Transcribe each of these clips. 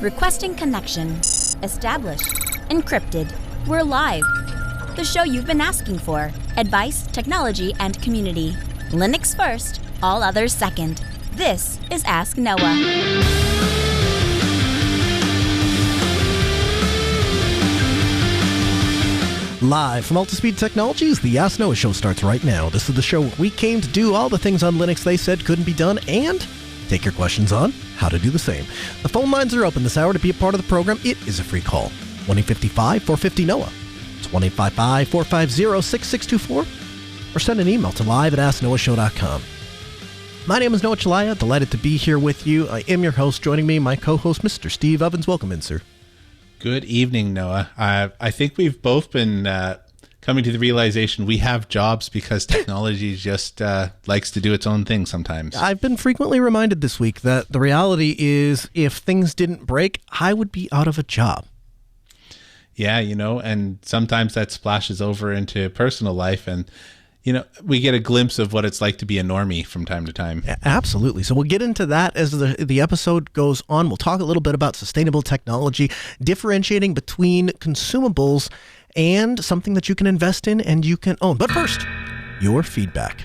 Requesting connection. Established. Encrypted. We're live. The show you've been asking for. Advice, technology, and community. Linux first, all others second. This is Ask Noah. Live from Altispeed Technologies, the Ask Noah show starts right now. This is the show where we came to do all the things on Linux they said couldn't be done and take your questions on how to do the same. The phone lines are open this hour to be a part of the program. It is a free call. 1-855-450-NOAH. It's 1-855-450-6624. Or send an email to live@asknoahshow.com. My name is Noah Chalaya. Delighted to be here with you. I am your host. Joining me, my co-host, Mr. Steve Ovens. Welcome in, sir. Good evening, Noah. I think we've both been coming to the realization we have jobs because technology just likes to do its own thing sometimes. I've been frequently reminded this week that the reality is if things didn't break, I would be out of a job. Yeah, and sometimes that splashes over into personal life and we get a glimpse of what it's like to be a normie from time to time. Absolutely. So we'll get into that as the episode goes on. We'll talk a little bit about sustainable technology, differentiating between consumables and something that you can invest in and you can own. But first, your feedback.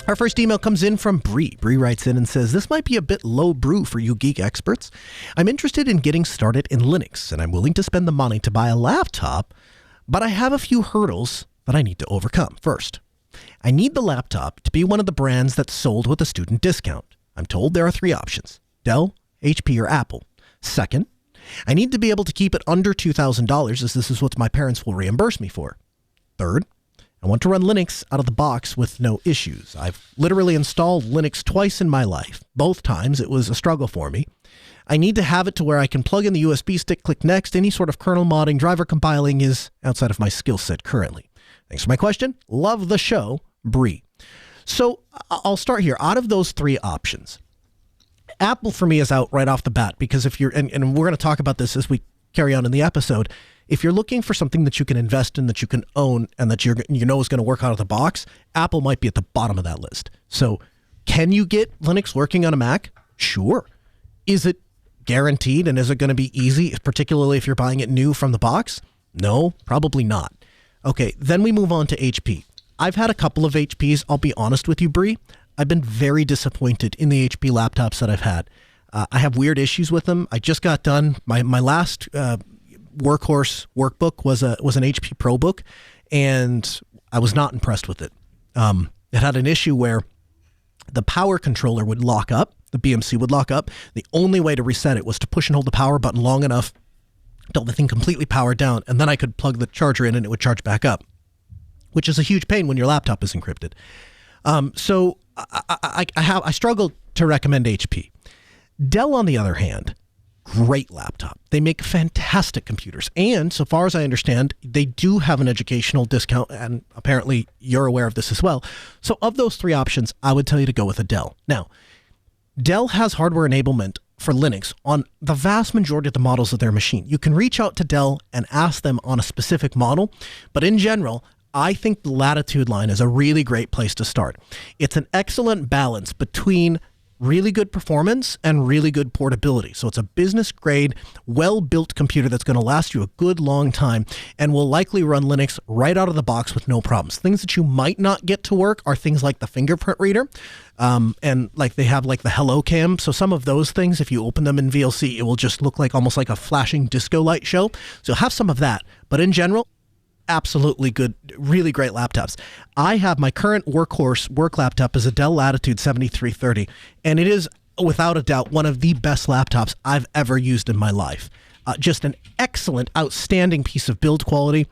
Our first email comes in from Bree. Bree writes in and says, this might be a bit low brew for you geek experts. I'm interested in getting started in Linux, and I'm willing to spend the money to buy a laptop, but I have a few hurdles that I need to overcome. First, I need the laptop to be one of the brands that's sold with a student discount. I'm told there are three options: Dell, HP, or Apple. Second, I need to be able to keep it under $2,000 as this is what my parents will reimburse me for. Third, I want to run Linux out of the box with no issues. I've literally installed Linux twice in my life. Both times it was a struggle for me. I need to have it to where I can plug in the USB stick, click next. Any sort of kernel modding, driver compiling is outside of my skill set currently. Thanks for my question. Love the show, Bree. So I'll start here. Out of those three options, Apple for me is out right off the bat because if you're, and we're going to talk about this as we carry on in the episode, if you're looking for something that you can invest in, that you can own, and that is going to work out of the box, Apple might be at the bottom of that list. So can you get Linux working on a Mac? Sure. Is it guaranteed and is it going to be easy, particularly if you're buying it new from the box? No, probably not. Okay, then we move on to HP. I've had a couple of HPs. I'll be honest with you, Bree. I've been very disappointed in the HP laptops that I've had. I have weird issues with them. I just got done. My last workhorse workbook was an HP ProBook, and I was not impressed with it. It had an issue where the power controller would lock up. The BMC would lock up. The only way to reset it was to push and hold the power button long enough until the thing completely powered down, and then I could plug the charger in and it would charge back up, which is a huge pain when your laptop is encrypted. So I struggle to recommend HP. Dell, on the other hand, great laptop. They make fantastic computers, and so far as I understand, they do have an educational discount, and apparently you're aware of this as well. So of those three options, I would tell you to go with a Dell. Now, Dell has hardware enablement for Linux on the vast majority of the models of their machine. You can reach out to Dell and ask them on a specific model, but in general, I think the Latitude line is a really great place to start. It's an excellent balance between really good performance and really good portability. So it's a business grade, well-built computer that's going to last you a good long time and will likely run Linux right out of the box with no problems. Things that you might not get to work are things like the fingerprint reader, and like they have like the Hello Cam. So some of those things, if you open them in VLC, it will just look like almost like a flashing disco light show. So you'll have some of that. But in general, absolutely good, really great laptops. I have my current workhorse work laptop is a Dell Latitude 7330, and it is without a doubt one of the best laptops I've ever used in my life. Just an excellent, outstanding piece of build quality,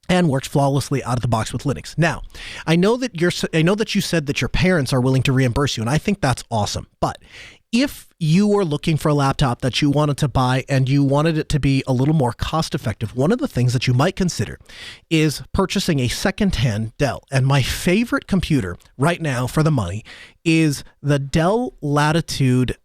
and works flawlessly out of the box with Linux. Now, I know that you said that your parents are willing to reimburse you, and I think that's awesome. But if you were looking for a laptop that you wanted to buy and you wanted it to be a little more cost effective, one of the things that you might consider is purchasing a secondhand Dell. And my favorite computer right now for the money is the Dell Latitude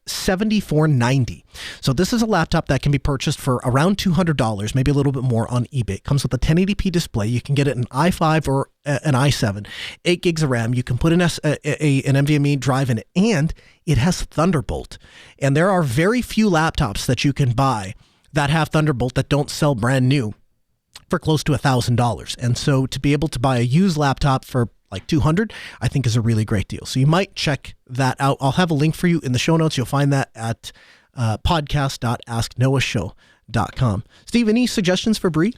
7490. So this is a laptop that can be purchased for around $200, maybe a little bit more on eBay. It comes with a 1080p display. You can get it in i5 or an i7, 8 gigs of RAM. You can put an NVMe drive in it, and it has Thunderbolt. And there are very few laptops that you can buy that have Thunderbolt that don't sell brand new for close to $1,000. And so to be able to buy a used laptop for like $200, I think is a really great deal. So you might check that out. I'll have a link for you in the show notes. You'll find that at podcast.asknoahshow.com. Steve, any suggestions for Bree?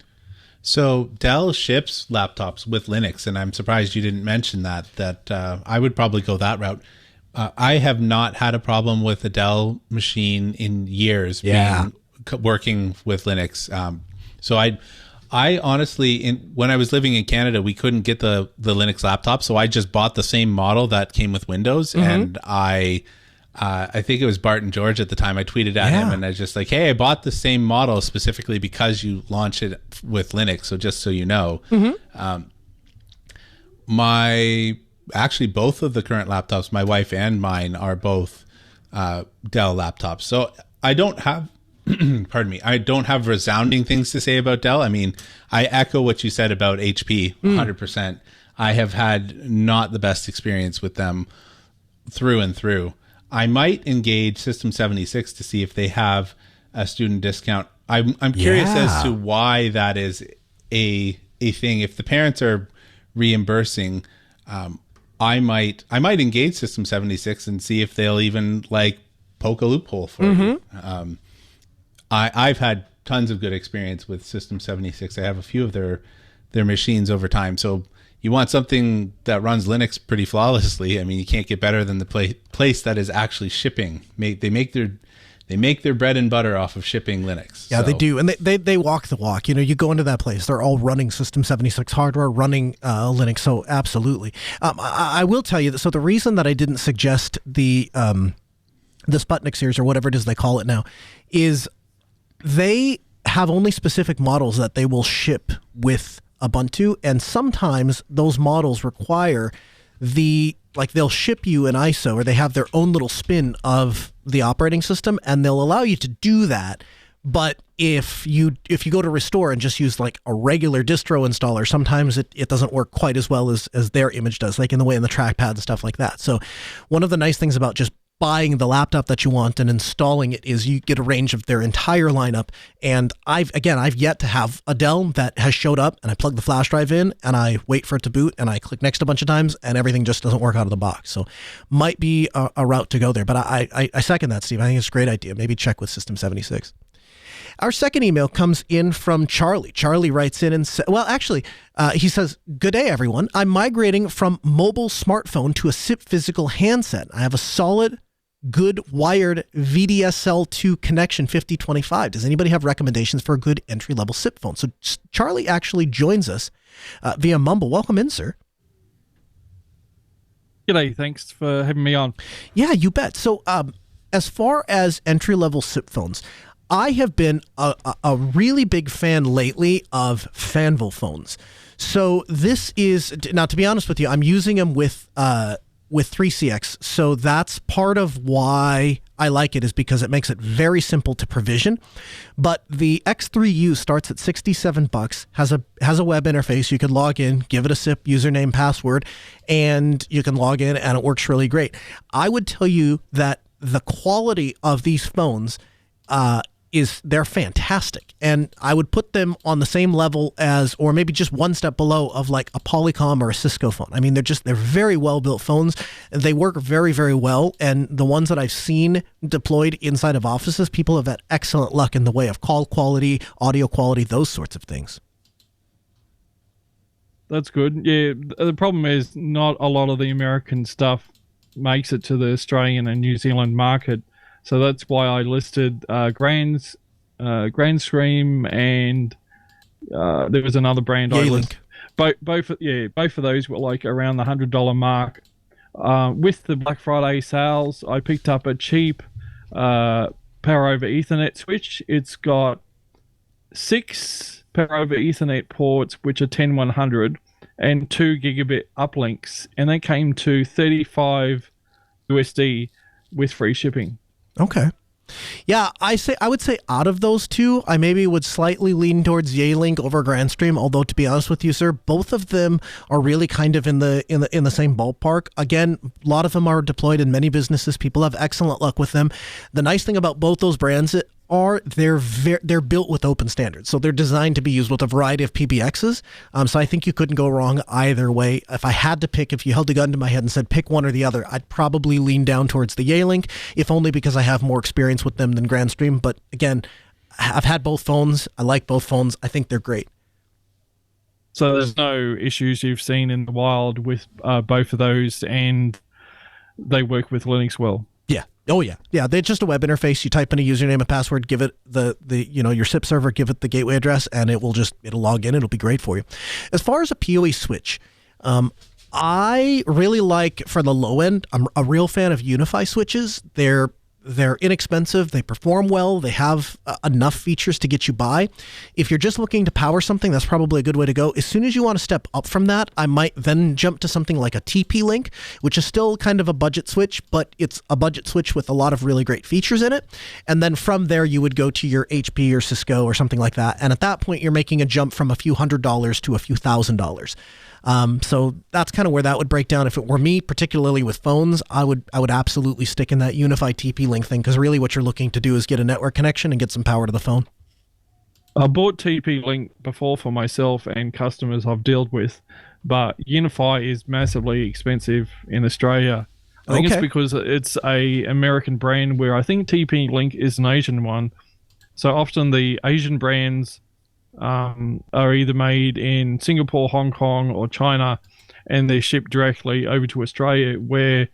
So Dell ships laptops with Linux, and I'm surprised you didn't mention that I would probably go that route. I have not had a problem with a Dell machine in years working with Linux. So I honestly, when I was living in Canada, we couldn't get the Linux laptop, so I just bought the same model that came with Windows, and I think it was Bart and George at the time. I tweeted at him, and I was just like, "Hey, I bought the same model specifically because you launch it with Linux, so just so you know." Actually, both of the current laptops, my wife and mine, are both Dell laptops. So I don't have. Pardon me. I don't have resounding things to say about Dell. I mean, I echo what you said about HP 100%. I have had not the best experience with them through and through. I might engage System 76 to see if they have a student discount. I'm curious as to why that is a thing. If the parents are reimbursing, I might engage System 76 and see if they'll even like poke a loophole for you. I've had tons of good experience with System 76. I have a few of their machines over time. So you want something that runs Linux pretty flawlessly. I mean, you can't get better than the place that is actually shipping. They make their bread and butter off of shipping Linux. Yeah, so. They do. And they walk the walk. You know, you go into that place, they're all running System 76 hardware, running Linux. So absolutely. I will tell you that. So the reason that I didn't suggest the Sputnik series, or whatever it is they call it now, is they have only specific models that they will ship with Ubuntu, and sometimes those models require they'll ship you an ISO, or they have their own little spin of the operating system, and they'll allow you to do that. But if you go to restore and just use like a regular distro installer, sometimes it doesn't work quite as well as their image does, like in the trackpad and stuff like that. So one of the nice things about just buying the laptop that you want and installing it is you get a range of their entire lineup. And I've yet to have a Dell that has showed up and I plug the flash drive in and I wait for it to boot and I click next a bunch of times and everything just doesn't work out of the box. So might be a route to go there. But I second that, Steve. I think it's a great idea. Maybe check with System 76. Our second email comes in from Charlie. Charlie writes in and he says, "Good day, everyone. I'm migrating from mobile smartphone to a SIP physical handset. I have a solid, good wired VDSL2 connection 5025. Does anybody have recommendations for a good entry-level SIP phone?" So Charlie actually joins us via Mumble. Welcome in, sir. G'day. Thanks for having me on. Yeah, you bet. So as far as entry-level SIP phones, I have been a really big fan lately of Fanvil phones. So this is, now to be honest with you, I'm using them with 3CX. So that's part of why I like it, is because it makes it very simple to provision. But the X3U starts at $67, has a web interface. You can log in, give it a SIP username, password, and you can log in and it works really great. I would tell you that the quality of these phones they're fantastic, and I would put them on the same level as, or maybe just one step below, of like a Polycom or a Cisco phone. I mean, they're very well built phones. They work very, very well, and the ones that I've seen deployed inside of offices, people have had excellent luck in the way of call quality, audio quality, those sorts of things. That's good. Yeah, the problem is not a lot of the American stuff makes it to the Australian and New Zealand market. So that's why I listed Grand Stream, and there was another brand I listed. Both of those were like around the $100 mark. With the Black Friday sales, I picked up a cheap Power over Ethernet switch. It's got 6 Power over Ethernet ports, which are 10100, and 2 gigabit uplinks, and they came to $35 USD with free shipping. Okay. Yeah, I would say out of those two, I maybe would slightly lean towards Yealink over Grandstream. Although to be honest with you, sir, both of them are really kind of in the same ballpark. Again, a lot of them are deployed in many businesses. People have excellent luck with them. The nice thing about both those brands are they're built with open standards, so they're designed to be used with a variety of PBXs. So I think you couldn't go wrong either way. If I had to pick, if you held a gun to my head and said pick one or the other, I'd probably lean down towards the Yealink, if only because I have more experience with them than Grandstream. But again, I've had both phones. I like both phones. I think they're great. So there's no issues you've seen in the wild with both of those, and they work with Linux well. Yeah. Oh yeah. Yeah. They're just a web interface. You type in a username and password, give it your SIP server, give it the gateway address, and it'll log in. It'll be great for you. As far as a PoE switch, I really like, for the low end, I'm a real fan of Unify switches. They're inexpensive. They perform well. They have enough features to get you by. If you're just looking to power something, that's probably a good way to go. As soon as you want to step up from that, I might then jump to something like a TP-Link, which is still kind of a budget switch, but it's a budget switch with a lot of really great features in it. And then from there, you would go to your HP or Cisco or something like that. And at that point, you're making a jump from a few $100s to a few $1,000s. So that's kind of where that would break down. If it were me, particularly with phones, I would absolutely stick in that Unify TP-Link thing, because really what you're looking to do is get a network connection and get some power to the phone. I bought TP-Link before for myself and customers I've dealt with, but Unify is massively expensive in Australia. I think it's because it's a American brand, where I think TP-Link is an Asian one. So often the Asian brands are either made in Singapore, Hong Kong, or China, and they're shipped directly over to Australia, where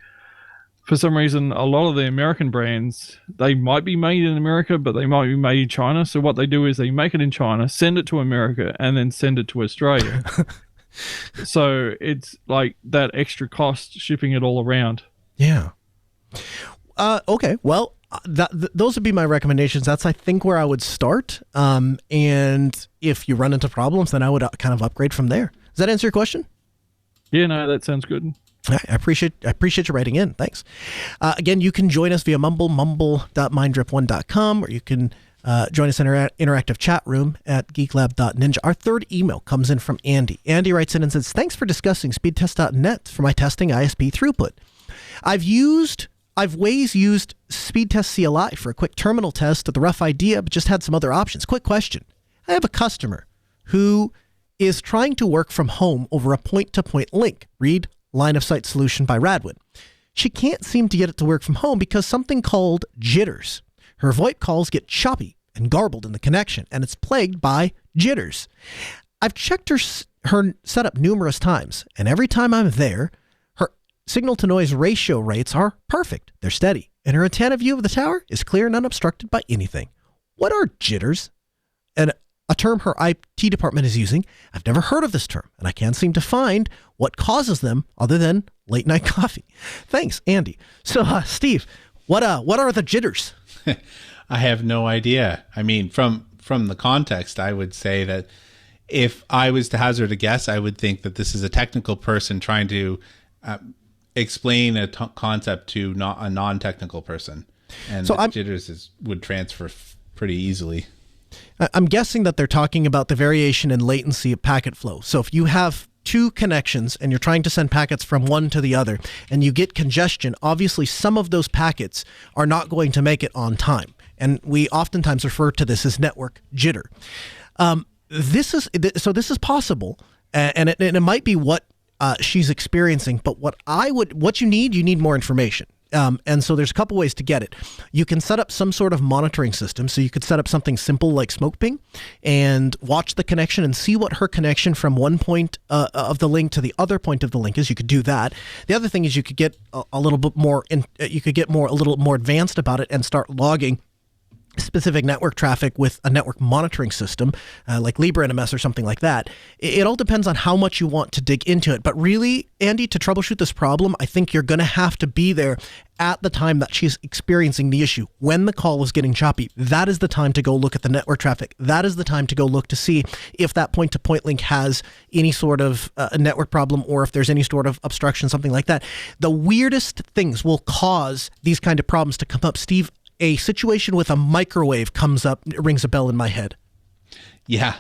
for some reason a lot of the American brands, they might be made in America, but they might be made in China. So what they do is they make it in China, send it to America, and then send it to Australia. So it's like that extra cost shipping it all around. Yeah. Okay. Well, those would be my recommendations. That's, I think, where I would start. And if you run into problems, then I would kind of upgrade from there. Does that answer your question? Yeah, no, that sounds good. I appreciate you writing in. Thanks. Again, you can join us via mumble.minddrip1.com, or you can join us in our interactive chat room at geeklab.ninja. Our third email comes in from Andy. Andy writes in and says, thanks for discussing speedtest.net for my testing ISP throughput. I've ways used Speedtest CLI for a quick terminal test of the rough idea, but just had some other options. Quick question. I have a customer who is trying to work from home over a point-to-point link. Read Line of Sight Solution by Radwin. She can't seem to get it to work from home because something called Jitters. Her VoIP calls get choppy and garbled in the connection, and it's plagued by jitters. I've checked her setup numerous times, and every time I'm there, signal-to-noise ratio rates are perfect. They're steady, and her antenna view of the tower is clear and unobstructed by anything. What are jitters? And a term her IT department is using. I've never heard of this term, and I can't seem to find what causes them other than late-night coffee. Thanks, Andy. So, Steve, what are the jitters? I have no idea. I mean, from the context, I would say that if I was to hazard a guess, I would think that this is a technical person trying to explain a concept to a non-technical person, and so jitters would transfer pretty easily. I'm guessing that they're talking about the variation in latency of packet flow. So if you have two connections and you're trying to send packets from one to the other and you get congestion, obviously some of those packets are not going to make it on time. And we oftentimes refer to this as network jitter. This is possible, and it might be what she's experiencing, but what you need more information. And so there's a couple ways to get it. You can set up some sort of monitoring system. So you could set up something simple like SmokePing and watch the connection and see what her connection from one point of the link to the other point of the link is. You could do that. The other thing is you could get a little more advanced about it and start logging specific network traffic with a network monitoring system like LibreNMS or something like that. It all depends on how much you want to dig into it. But really, Andy, to troubleshoot this problem, I think you're going to have to be there at the time that she's experiencing the issue. When the call is getting choppy, that is the time to go look at the network traffic. That is the time to go look to see if that point-to-point link has any sort of a network problem, or if there's any sort of obstruction, something like that. The weirdest things will cause these kind of problems to come up. Steve, a situation with a microwave comes up, it rings a bell in my head. Yeah.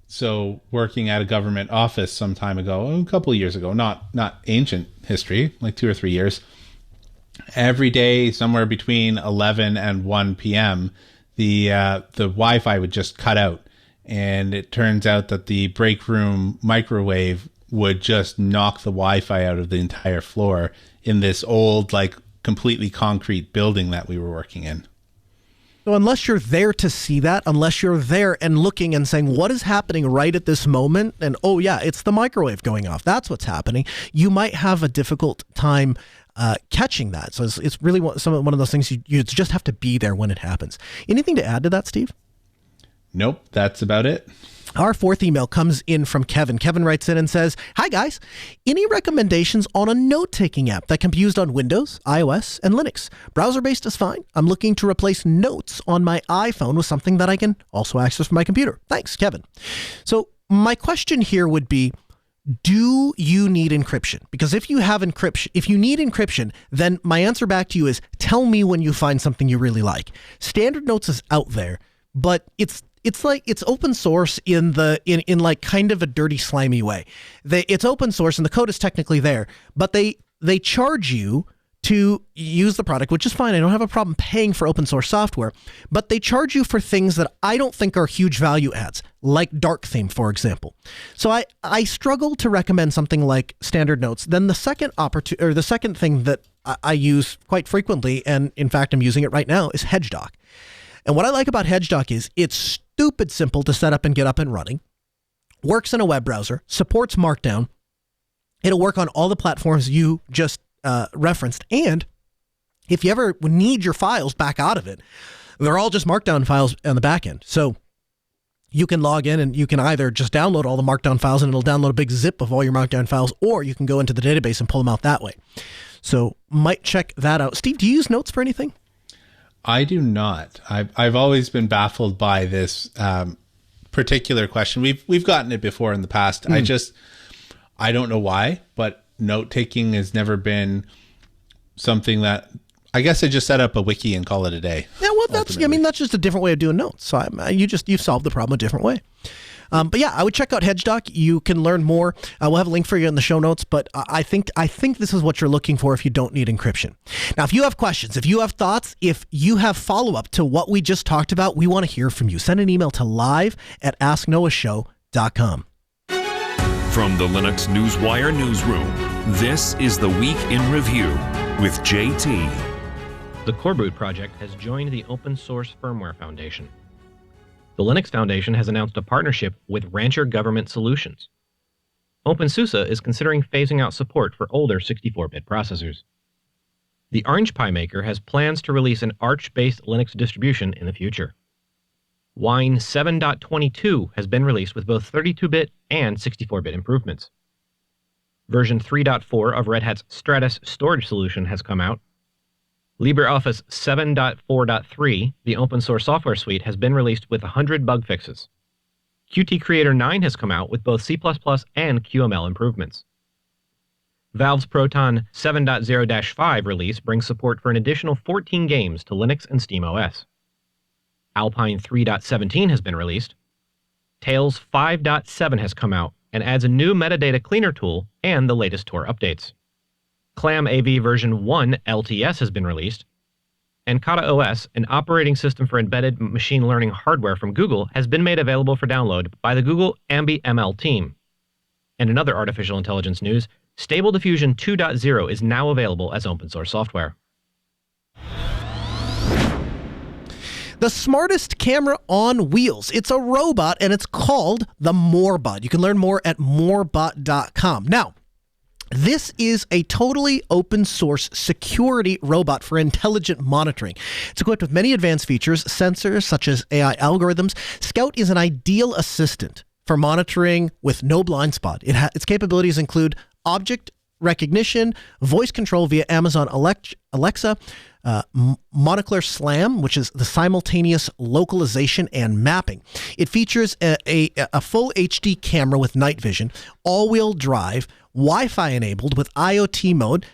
So working at a government office some time ago, a couple of years ago, not ancient history, like 2 or 3 years, every day, somewhere between 11 and 1 p.m., the Wi-Fi would just cut out. And it turns out that the break room microwave would just knock the Wi-Fi out of the entire floor in this old, like, completely concrete building that we were working in. So unless you're there to see that, unless you're there and looking and saying, what is happening right at this moment? And, oh, yeah, it's the microwave going off. That's what's happening. You might have a difficult time catching that. So it's really one of those things you just have to be there when it happens. Anything to add to that, Steve? Nope, that's about it. Our fourth email comes in from Kevin. Kevin writes in and says, "Hi guys, any recommendations on a note-taking app that can be used on Windows, iOS, and Linux? Browser-based is fine. I'm looking to replace notes on my iPhone with something that I can also access from my computer. Thanks, Kevin." So my question here would be, do you need encryption? Because if you need encryption, then my answer back to you is, tell me when you find something you really like. Standard Notes is out there, but it's open source in like kind of a dirty, slimy way. It's open source and the code is technically there, but they charge you to use the product, which is fine. I don't have a problem paying for open source software, but they charge you for things that I don't think are huge value adds, like dark theme, for example. So I struggle to recommend something like Standard Notes. Then the second thing that I use quite frequently, and in fact I'm using it right now, is HedgeDoc. And what I like about HedgeDoc is it's stupid simple to set up and get up and running, works in a web browser, supports Markdown. It'll work on all the platforms you just referenced. And if you ever need your files back out of it, they're all just Markdown files on the back end. So you can log in and you can either just download all the Markdown files and it'll download a big zip of all your Markdown files, or you can go into the database and pull them out that way. So might check that out. Steve, do you use Notes for anything? I do not. I've always been baffled by this particular question. We've gotten it before in the past. I don't know why, but note taking has never been something that, I guess I just set up a wiki and call it a day. Yeah, well, that's just a different way of doing notes. So you've solved the problem a different way. But yeah, I would check out HedgeDoc. You can learn more. We'll have a link for you in the show notes, but I think this is what you're looking for if you don't need encryption. Now, if you have questions, if you have thoughts, if you have follow-up to what we just talked about, we want to hear from you. Send an email to live@asknoahshow.com. From the Linux Newswire newsroom, this is the Week in Review with JT. The Coreboot project has joined the Open Source Firmware Foundation. The Linux Foundation has announced a partnership with Rancher Government Solutions. OpenSUSE is considering phasing out support for older 64-bit processors. The Orange Pi maker has plans to release an Arch-based Linux distribution in the future. Wine 7.22 has been released with both 32-bit and 64-bit improvements. Version 3.4 of Red Hat's Stratus storage solution has come out. LibreOffice 7.4.3, the open source software suite, has been released with 100 bug fixes. Qt Creator 9 has come out with both C++ and QML improvements. Valve's Proton 7.0-5 release brings support for an additional 14 games to Linux and SteamOS. Alpine 3.17 has been released. Tails 5.7 has come out and adds a new metadata cleaner tool and the latest Tor updates. Clam AV version 1 LTS has been released, and Kata OS, an operating system for embedded machine learning hardware from Google, has been made available for download by the Google AmbiML team. And in other artificial intelligence news, Stable Diffusion 2.0 is now available as open source software. The smartest camera on wheels. It's a robot and it's called the Moorebot. You can learn more at moorebot.com. Now, this is a totally open source security robot for intelligent monitoring. It's equipped with many advanced features, sensors such as AI algorithms. Scout is an ideal assistant for monitoring with no blind spot. Its capabilities include object recognition, voice control via Amazon Alexa, monocular SLAM, which is the simultaneous localization and mapping. It features a full HD camera with night vision, all-wheel drive, Wi-Fi enabled with IoT mode,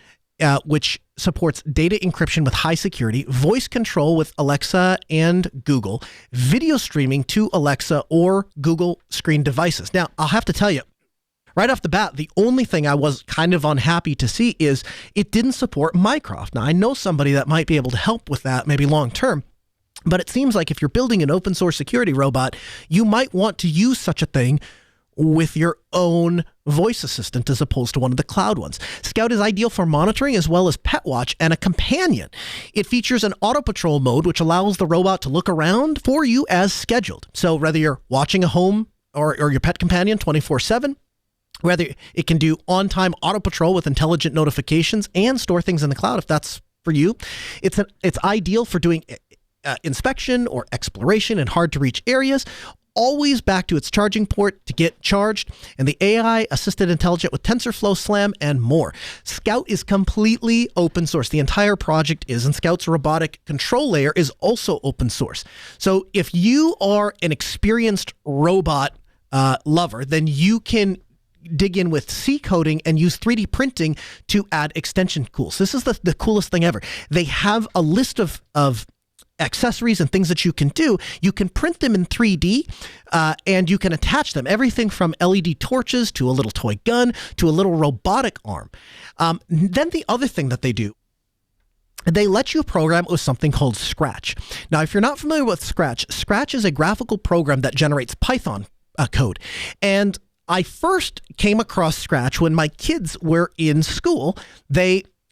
which supports data encryption with high security, voice control with Alexa and Google, video streaming to Alexa or Google screen devices. Now, I'll have to tell you, right off the bat, the only thing I was kind of unhappy to see is it didn't support Mycroft. Now, I know somebody that might be able to help with that, maybe long term. But it seems like if you're building an open source security robot, you might want to use such a thing with your own voice assistant as opposed to one of the cloud ones. Scout is ideal for monitoring as well as pet watch and a companion. It features an auto patrol mode, which allows the robot to look around for you as scheduled. So whether you're watching a home or your pet companion 24/7, whether it can do on-time auto patrol with intelligent notifications and store things in the cloud if that's for you. It's ideal for doing inspection or exploration in hard-to-reach areas, always back to its charging port to get charged, and the AI assisted intelligent with TensorFlow, Slam, and more. Scout is completely open source. The entire project is, and Scout's robotic control layer is also open source. So if you are an experienced robot lover, then you can dig in with C coding and use 3D printing to add extension tools. This is the coolest thing ever. They have a list of accessories and things that you can do. You can print them in 3D and you can attach them. Everything from LED torches to a little toy gun to a little robotic arm. Then the other thing that they do, they let you program with something called Scratch. Now, if you're not familiar with Scratch, Scratch is a graphical program that generates Python code. And I first came across Scratch when my kids were in school.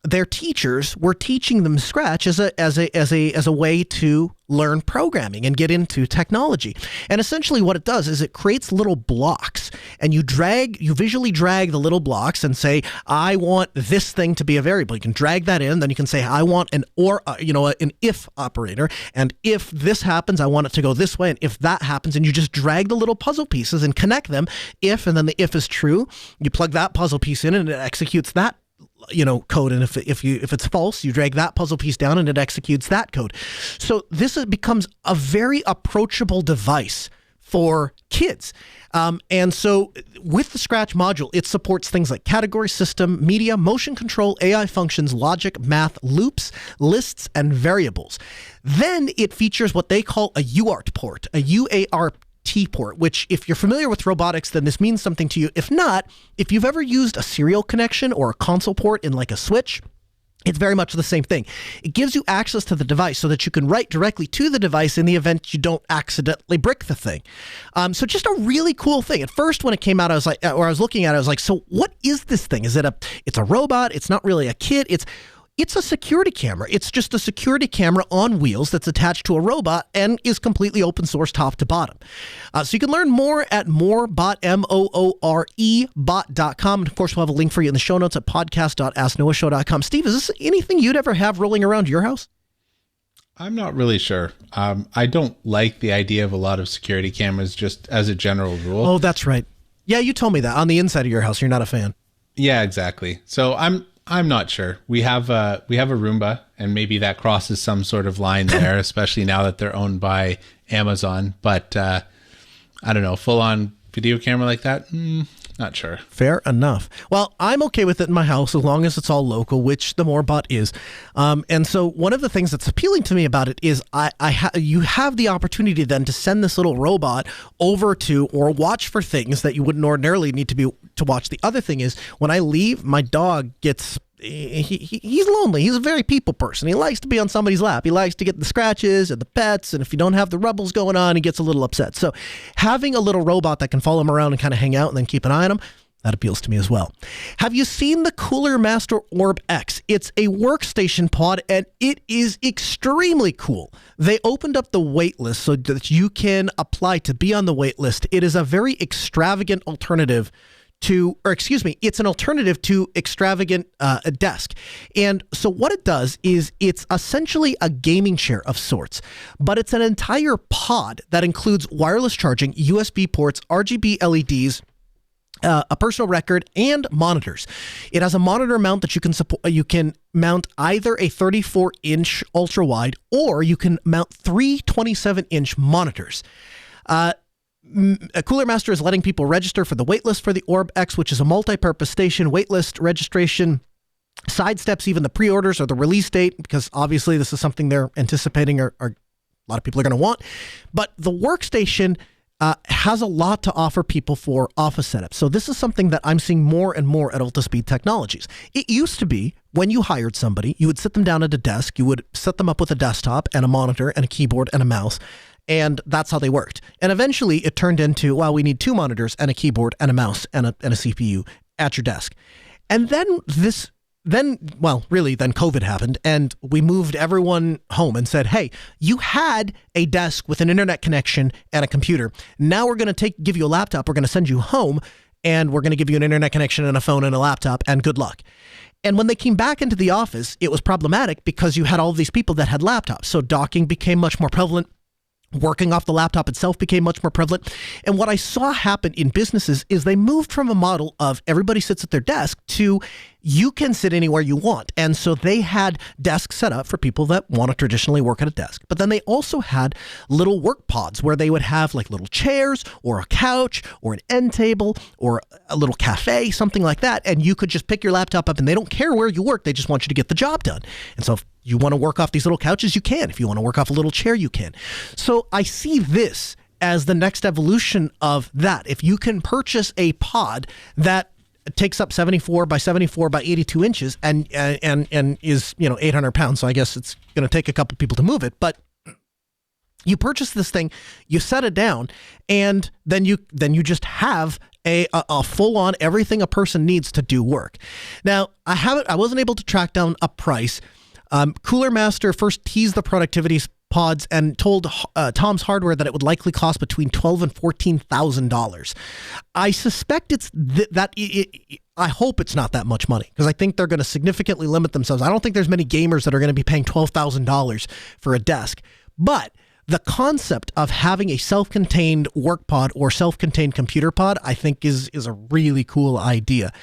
Their teachers were teaching them Scratch as a way to learn programming and get into technology. And essentially what it does is it creates little blocks, and you visually drag the little blocks and say, I want this thing to be a variable. You can drag that in, then you can say, I want an if operator, and if this happens, I want it to go this way, and if that happens, and you just drag the little puzzle pieces and connect them. If, and then the if is true, you plug that puzzle piece in and it executes that code, and if it's false, you drag that puzzle piece down and it executes that code. So this becomes a very approachable device for kids. And so with the Scratch module, it supports things like category system, media, motion control, AI functions, logic, math, loops, lists, and variables. Then it features what they call a UART port, a UART port, which if you're familiar with robotics, then this means something to you. If not, if you've ever used a serial connection or a console port in like a switch, it's very much the same thing. It gives you access to the device so that you can write directly to the device in the event you don't accidentally brick the thing. So just a really cool thing. At first, when it came out, I was looking at it, I was like, so what is this thing? It's a robot. It's not really a kit. It's a security camera. It's just a security camera on wheels that's attached to a robot and is completely open source top to bottom. So you can learn more at moorebot, moorebot.com. And of course, we'll have a link for you in the show notes at podcast.asknoahshow.com. Steve, is this anything you'd ever have rolling around your house? I'm not really sure. I don't like the idea of a lot of security cameras just as a general rule. Oh, that's right. Yeah, you told me that. On the inside of your house, you're not a fan. Yeah, exactly. So I'm not sure. We have a Roomba, and maybe that crosses some sort of line there, especially now that they're owned by Amazon. But I don't know, full on video camera like that, not sure. Fair enough. Well, I'm okay with it in my house as long as it's all local, which the Moorebot is. And so one of the things that's appealing to me about it is you have the opportunity then to send this little robot over to or watch for things that you wouldn't ordinarily need to watch. The other thing is when I leave, my dog gets he's lonely. He's a very people person. He likes to be on somebody's lap. He likes to get the scratches and the pets, and if you don't have the rubbles going on, he gets a little upset. So having a little robot that can follow him around and kind of hang out and then keep an eye on him, that appeals to me as well. Have you seen the Cooler Master Orb X? It's a workstation pod, and it is extremely cool. They opened up the waitlist so that you can apply to be on the waitlist. It is a very extravagant alternative it's an alternative to extravagant desk. And so what it does is it's essentially a gaming chair of sorts, but it's an entire pod that includes wireless charging, USB ports, RGB LEDs, a personal record, and monitors. It has a monitor mount that you can support. You can mount either a 34-inch ultra wide, or you can mount three 27-inch monitors. Cooler Master is letting people register for the waitlist for the Orb X, which is a multi-purpose station. Waitlist registration sidesteps even the pre-orders or the release date, because obviously this is something they're anticipating or a lot of people are going to want. But the workstation has a lot to offer people for office setups. So this is something that I'm seeing more and more at Ultaspeed Technologies. It used to be when you hired somebody, you would sit them down at a desk, you would set them up with a desktop and a monitor and a keyboard and a mouse, and that's how they worked. And eventually it turned into, well, we need 2 monitors and a keyboard and a mouse and a CPU at your desk. And then then COVID happened and we moved everyone home and said, hey, you had a desk with an internet connection and a computer. Now we're going to give you a laptop. We're going to send you home and we're going to give you an internet connection and a phone and a laptop and good luck. And when they came back into the office, it was problematic because you had all of these people that had laptops. So docking became much more prevalent. Working off the laptop itself became much more prevalent. And what I saw happen in businesses is they moved from a model of everybody sits at their desk to you can sit anywhere you want. And so they had desks set up for people that want to traditionally work at a desk. But then they also had little work pods where they would have like little chairs or a couch or an end table or a little cafe, something like that. And you could just pick your laptop up and they don't care where you work. They just want you to get the job done. And so if you want to work off these little couches, you can. If you want to work off a little chair, you can. So I see this as the next evolution of that. If you can purchase a pod that takes up 74 by 74 by 82 inches and is 800 pounds, so I guess it's going to take a couple people to move it, but you purchase this thing, you set it down, and then you just have a full-on everything a person needs to do work. Now I wasn't able to track down a price. Cooler Master first teased the productivity pods and told Tom's Hardware that it would likely cost between $12,000 and $14,000. I suspect I hope it's not that much money because I think they're going to significantly limit themselves. I don't think there's many gamers that are going to be paying $12,000 for a desk, but the concept of having a self-contained work pod or self-contained computer pod, I think is a really cool idea.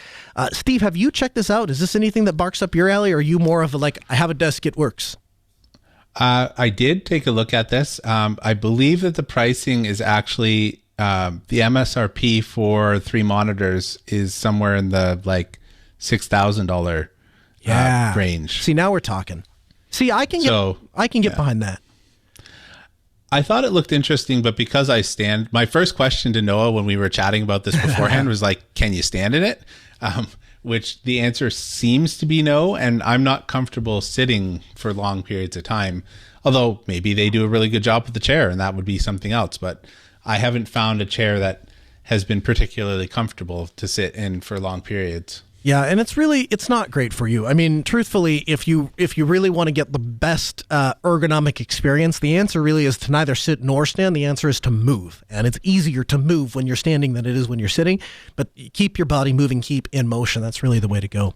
Steve, have you checked this out? Is this anything that barks up your alley, or are you more of I have a desk, it works? I did take a look at this. I believe that the pricing is actually the MSRP for 3 monitors is somewhere in the $6,000 range. See, now we're talking. See, I can get behind that. I thought it looked interesting, but because my first question to Noah when we were chatting about this beforehand was can you stand in it? Which the answer seems to be no, and I'm not comfortable sitting for long periods of time, although maybe they do a really good job with the chair and that would be something else, but I haven't found a chair that has been particularly comfortable to sit in for long periods. Yeah, and it's not great for you. I mean, truthfully, if you really want to get the best ergonomic experience, the answer really is to neither sit nor stand. The answer is to move. And it's easier to move when you're standing than it is when you're sitting. But keep your body moving, keep in motion. That's really the way to go.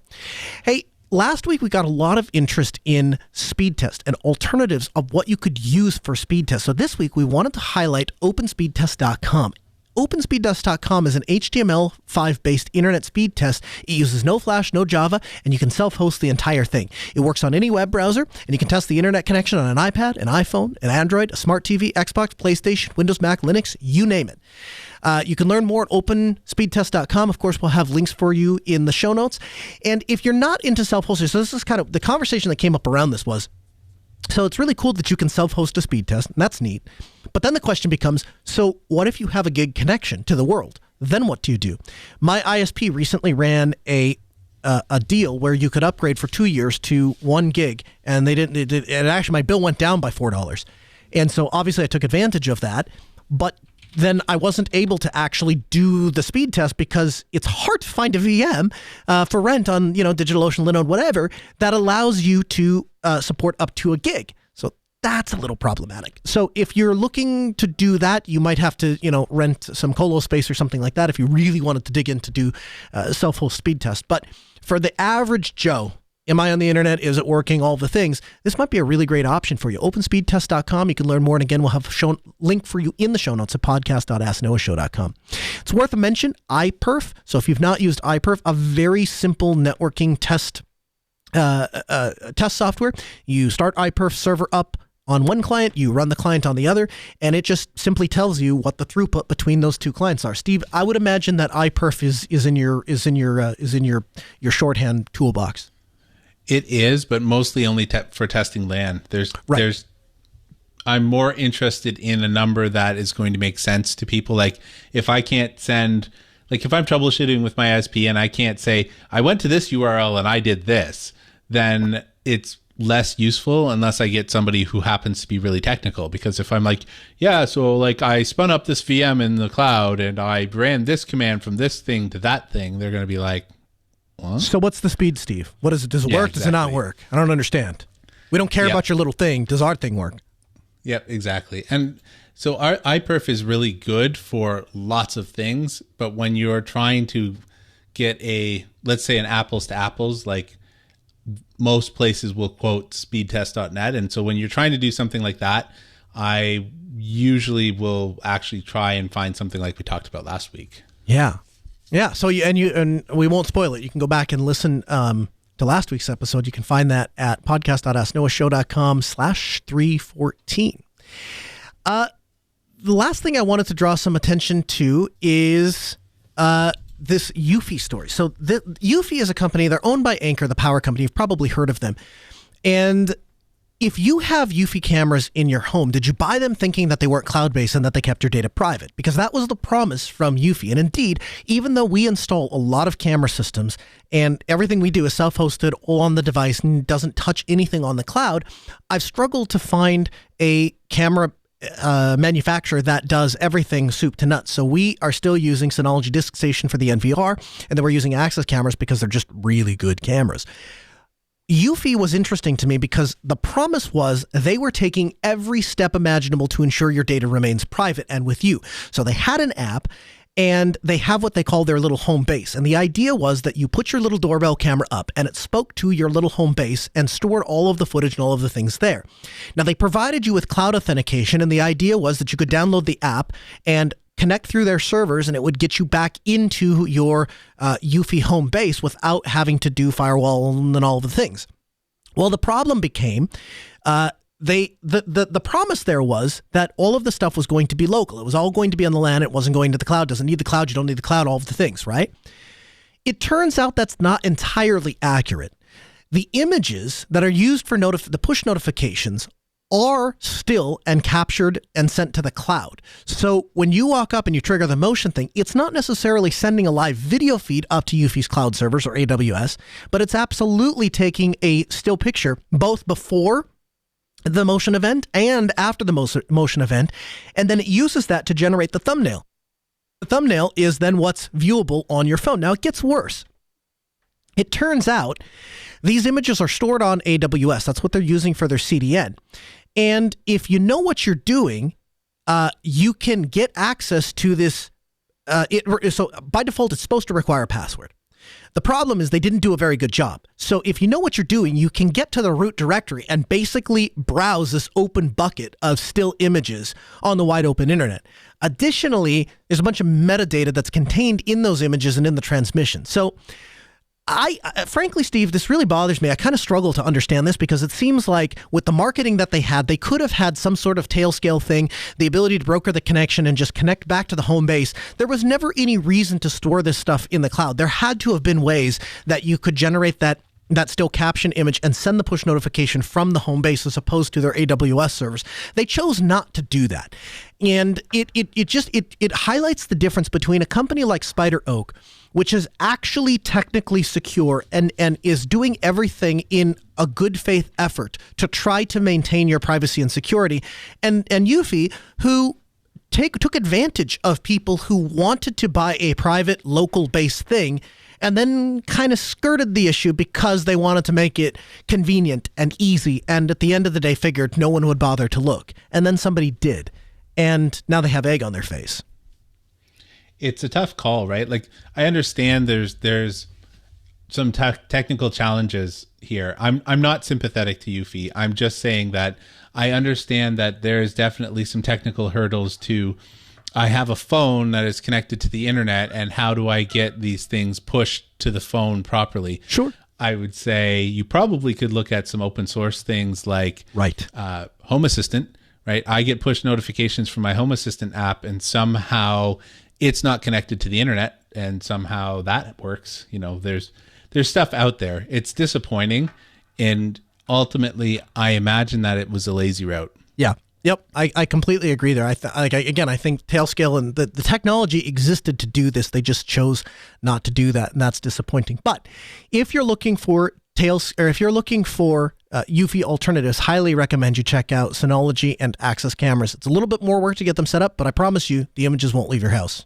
Hey, last week we got a lot of interest in speed test and alternatives of what you could use for speed test. So this week we wanted to highlight OpenSpeedTest.com. OpenSpeedTest.com is an HTML5 based internet speed test. It uses no Flash, no Java, and you can self-host the entire thing. It works on any web browser, and you can test the internet connection on an iPad, an iPhone, an Android, a smart TV, Xbox, PlayStation, Windows, Mac, Linux, you name it. You can learn more at OpenSpeedTest.com. Of course, we'll have links for you in the show notes. And if you're not into self-hosting, so this is kind of the conversation that came up around this was, so it's really cool that you can self-host a speed test, and that's neat. But then the question becomes, so what if you have a gig connection to the world? Then what do you do? My ISP recently ran a deal where you could upgrade for 2 years to 1 gig, and actually my bill went down by $4. And so obviously I took advantage of that, but then I wasn't able to actually do the speed test because it's hard to find a VM for rent on DigitalOcean, Linode, whatever, that allows you to support up to a gig. So that's a little problematic. So if you're looking to do that, you might have to rent some colo space or something like that if you really wanted to dig in to do self-host speed test. But for the average Joe, am I on the internet? Is it working? All the things. This might be a really great option for you. OpenSpeedTest.com. You can learn more. And again, we'll have a link for you in the show notes at podcast.asknoahshow.com. It's worth a mention, iPerf. So if you've not used iPerf, a very simple networking test software. You start iPerf server up on one client, you run the client on the other, and it just simply tells you what the throughput between those two clients are. Steve, I would imagine that iPerf is in your shorthand toolbox. It is, but mostly only for testing LAN. I'm more interested in a number that is going to make sense to people. Like if I can't send, like if I'm troubleshooting with my ISP and I can't say, I went to this URL and I did this, then it's less useful unless I get somebody who happens to be really technical. Because if I'm like, yeah, so like I spun up this VM in the cloud and I ran this command from this thing to that thing, they're going to be like, what? So what's the speed, Steve? What is it? Does it work? Exactly. Does it not work? I don't understand. We don't care about your little thing. Does our thing work? Yep, exactly. And so our iPerf is really good for lots of things, but when you're trying to get let's say an apples to apples, like most places will quote speedtest.net. And so when you're trying to do something like that, I usually will actually try and find something like we talked about last week. Yeah. Yeah. So and we won't spoil it. You can go back and listen to last week's episode. You can find that at podcast.asknoahshow.com/314. The last thing I wanted to draw some attention to is this Yuffie story. So Yuffie is a company. They're owned by Anchor, the power company. You've probably heard of them. And if you have Yuffie cameras in your home, did you buy them thinking that they weren't cloud-based and that they kept your data private? Because that was the promise from Yuffie. And indeed, even though we install a lot of camera systems and everything we do is self-hosted all on the device and doesn't touch anything on the cloud, I've struggled to find a camera manufacturer that does everything soup to nuts. So we are still using Synology Disk Station for the NVR, and then we're using Access cameras because they're just really good cameras. Yuffie was interesting to me because the promise was they were taking every step imaginable to ensure your data remains private and with you. So they had an app and they have what they call their little home base. And the idea was that you put your little doorbell camera up and it spoke to your little home base and stored all of the footage and all of the things there. Now they provided you with cloud authentication, and the idea was that you could download the app and connect through their servers and it would get you back into your Yuffie home base without having to do firewall and all the things. Well, the problem became the promise there was that all of the stuff was going to be local. It was all going to be on the LAN. It wasn't going to the cloud. Doesn't need the cloud. You don't need the cloud, all of the things, right? It turns out that's not entirely accurate. The images that are used for the push notifications are still and captured and sent to the cloud. So when you walk up and you trigger the motion thing, it's not necessarily sending a live video feed up to Yuffie's cloud servers or AWS, but it's absolutely taking a still picture both before the motion event and after the motion event, and then it uses that to generate the thumbnail. The thumbnail is then what's viewable on your phone. Now it gets worse. It turns out these images are stored on AWS. That's what they're using for their CDN. And if you know what you're doing, you can get access to this. So by default, it's supposed to require a password. The problem is they didn't do a very good job. So if you know what you're doing, you can get to the root directory and basically browse this open bucket of still images on the wide open internet. Additionally, there's a bunch of metadata that's contained in those images and in the transmission. So frankly, Steve, this really bothers me. I kind of struggle to understand this because it seems like with the marketing that they had, they could have had some sort of tail scale thing, the ability to broker the connection and just connect back to the home base. There was never any reason to store this stuff in the cloud. There had to have been ways that you could generate that still caption image and send the push notification from the home base as opposed to their AWS servers. They chose not to do that. And it highlights the difference between a company like Spider Oak, which is actually technically secure and is doing everything in a good faith effort to try to maintain your privacy and security, and Yuffie, who took advantage of people who wanted to buy a private local based thing and then kind of skirted the issue because they wanted to make it convenient and easy, and at the end of the day figured no one would bother to look. And then somebody did, and now they have egg on their face. It's a tough call, right? Like, I understand there's some technical challenges here. I'm not sympathetic to Yuffie. I'm just saying that I understand that there's definitely some technical hurdles to, I have a phone that is connected to the internet, and how do I get these things pushed to the phone properly? Sure. I would say you probably could look at some open source things like Home Assistant, right? I get push notifications from my Home Assistant app, and somehow it's not connected to the internet, and somehow that works. You know, there's stuff out there. It's disappointing. And ultimately, I imagine that it was a lazy route. Yeah. Yep. I completely agree there. I think Tailscale and the technology existed to do this. They just chose not to do that, and that's disappointing. But if you're looking for Yuffie alternatives, highly recommend you check out Synology and Access cameras. It's a little bit more work to get them set up, but I promise you the images won't leave your house.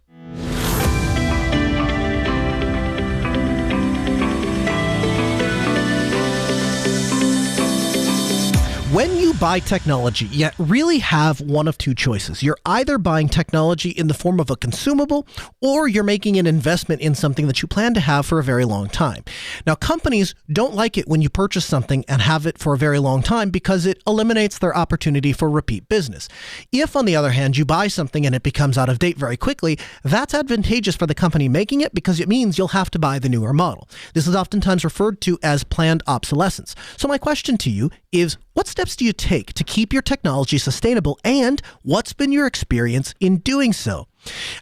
When you buy technology, you really have one of two choices. You're either buying technology in the form of a consumable, or you're making an investment in something that you plan to have for a very long time. Now, companies don't like it when you purchase something and have it for a very long time because it eliminates their opportunity for repeat business. If, on the other hand, you buy something and it becomes out of date very quickly, that's advantageous for the company making it because it means you'll have to buy the newer model. This is oftentimes referred to as planned obsolescence. So my question to you is, what steps do you take to keep your technology sustainable, and what's been your experience in doing so?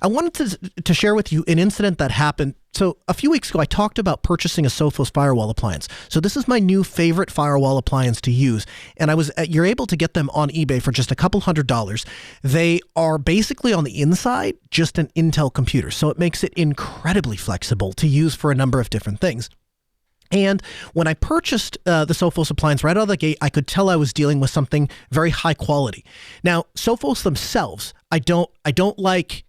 I wanted to share with you an incident that happened. So a few weeks ago, I talked about purchasing a Sophos firewall appliance. So this is my new favorite firewall appliance to use. And you're able to get them on eBay for just a couple $100. They are basically on the inside, just an Intel computer. So it makes it incredibly flexible to use for a number of different things. And when I purchased the Sophos appliance right out of the gate, I could tell I was dealing with something very high quality. Now, Sophos themselves, I don't like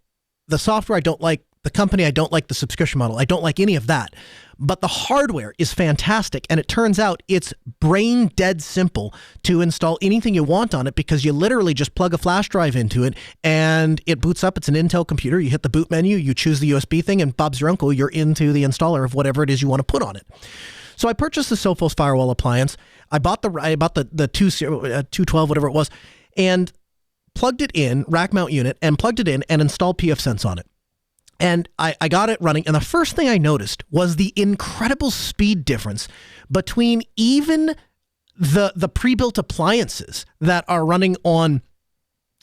the software, I don't like the company, I don't like the subscription model, I don't like any of that. But the hardware is fantastic, and it turns out it's brain dead simple to install anything you want on it because you literally just plug a flash drive into it and it boots up. It's an Intel computer. You hit the boot menu, you choose the USB thing, and Bob's your uncle, you're into the installer of whatever it is you want to put on it. So I purchased the Sophos firewall appliance. I bought the 212, whatever it was, and plugged it in, rack mount unit, and plugged it in and installed pfSense on it. And I got it running, and the first thing I noticed was the incredible speed difference between even the pre-built appliances that are running on,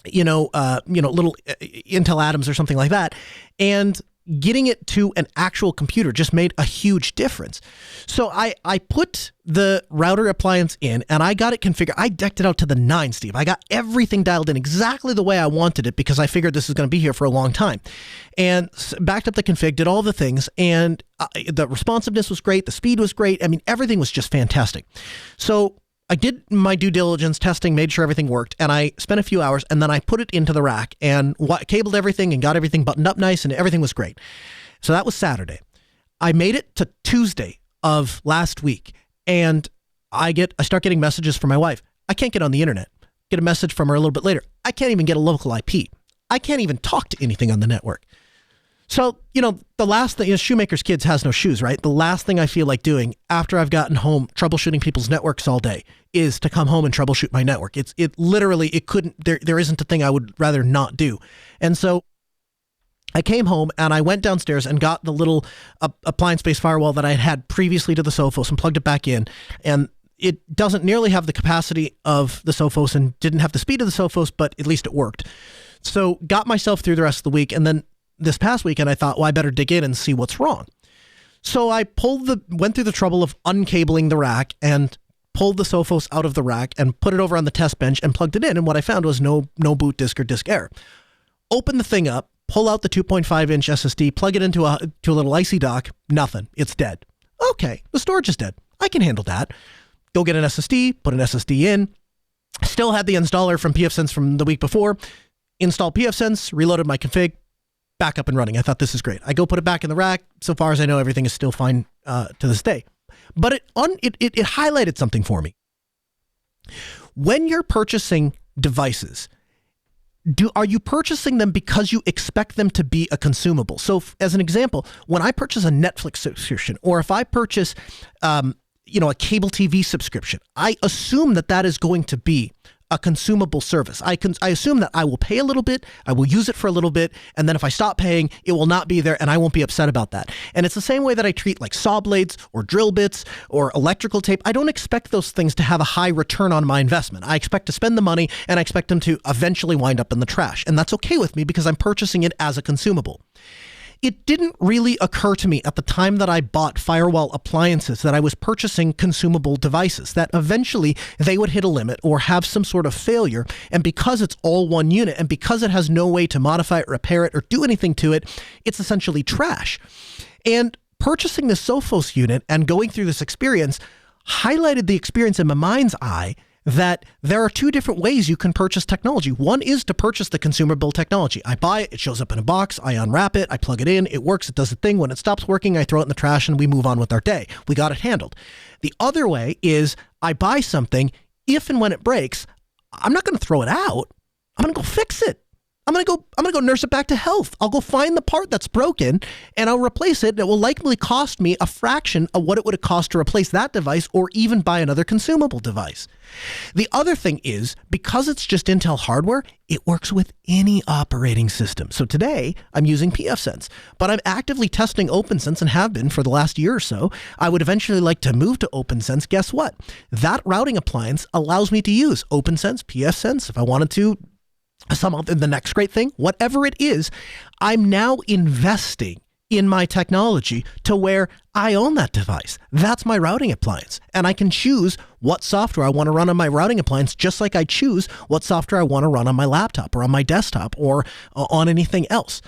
little Intel Atoms or something like that, and getting it to an actual computer just made a huge difference. So I put the router appliance in and I got it configured. I decked it out to the 9, Steve. I got everything dialed in exactly the way I wanted it because I figured this is going to be here for a long time. And backed up the config, did all the things, and the responsiveness was great. The speed was great. I mean, everything was just fantastic. So I did my due diligence testing, made sure everything worked, and I spent a few hours, and then I put it into the rack and cabled everything and got everything buttoned up nice, and everything was great. So that was Saturday. I made it to Tuesday of last week, and I start getting messages from my wife. I can't get on the internet. Get a message from her a little bit later. I can't even get a local IP. I can't even talk to anything on the network. So, the last thing is shoemaker's kids has no shoes, right? The last thing I feel like doing after I've gotten home troubleshooting people's networks all day is to come home and troubleshoot my network. There isn't a thing I would rather not do. And so I came home and I went downstairs and got the little appliance-based firewall that I had previously to the Sophos and plugged it back in. And it doesn't nearly have the capacity of the Sophos and didn't have the speed of the Sophos, but at least it worked. So got myself through the rest of the week, and then this past weekend, I thought, well, I better dig in and see what's wrong. So I went through the trouble of uncabling the rack and pulled the Sophos out of the rack and put it over on the test bench and plugged it in. And what I found was no boot disk or disk error. Open the thing up, pull out the 2.5-inch SSD, plug it into a little IC dock. Nothing. It's dead. Okay, the storage is dead. I can handle that. Go get an SSD, put an SSD in. Still had the installer from pfSense from the week before. Installed pfSense, reloaded my config, back up and running. I thought, this is great. I go put it back in the rack. So far as I know, everything is still fine to this day. But it highlighted something for me. When you're purchasing devices, are you purchasing them because you expect them to be a consumable? So as an example, when I purchase a Netflix subscription, or if I purchase a cable TV subscription, I assume that is going to be a consumable service. I assume that I will pay a little bit, I will use it for a little bit, and then if I stop paying, it will not be there and I won't be upset about that. And it's the same way that I treat like saw blades or drill bits or electrical tape. I don't expect those things to have a high return on my investment. I expect to spend the money and I expect them to eventually wind up in the trash. And that's okay with me because I'm purchasing it as a consumable. It didn't really occur to me at the time that I bought firewall appliances that I was purchasing consumable devices, that eventually they would hit a limit or have some sort of failure. And because it's all one unit and because it has no way to modify it, repair it, or do anything to it, it's essentially trash. And purchasing this Sophos unit and going through this experience highlighted the experience in my mind's eye that there are two different ways you can purchase technology. One is to purchase the consumable technology. I buy it, it shows up in a box, I unwrap it, I plug it in, it works, it does the thing. When it stops working, I throw it in the trash and we move on with our day. We got it handled. The other way is I buy something, if and when it breaks, I'm not going to throw it out. I'm going to go fix it. I'm going to go nurse it back to health. I'll go find the part that's broken and I'll replace it. And it will likely cost me a fraction of what it would have cost to replace that device or even buy another consumable device. The other thing is, because it's just Intel hardware, it works with any operating system. So today I'm using pfSense, but I'm actively testing OpenSense and have been for the last year or so. I would eventually like to move to OpenSense. Guess what? That routing appliance allows me to use OpenSense, pfSense, if I wanted to, the next great thing, whatever it is. I'm now investing in my technology to where I own that device. That's my routing appliance. And I can choose what software I want to run on my routing appliance, just like I choose what software I want to run on my laptop or on my desktop or on anything else.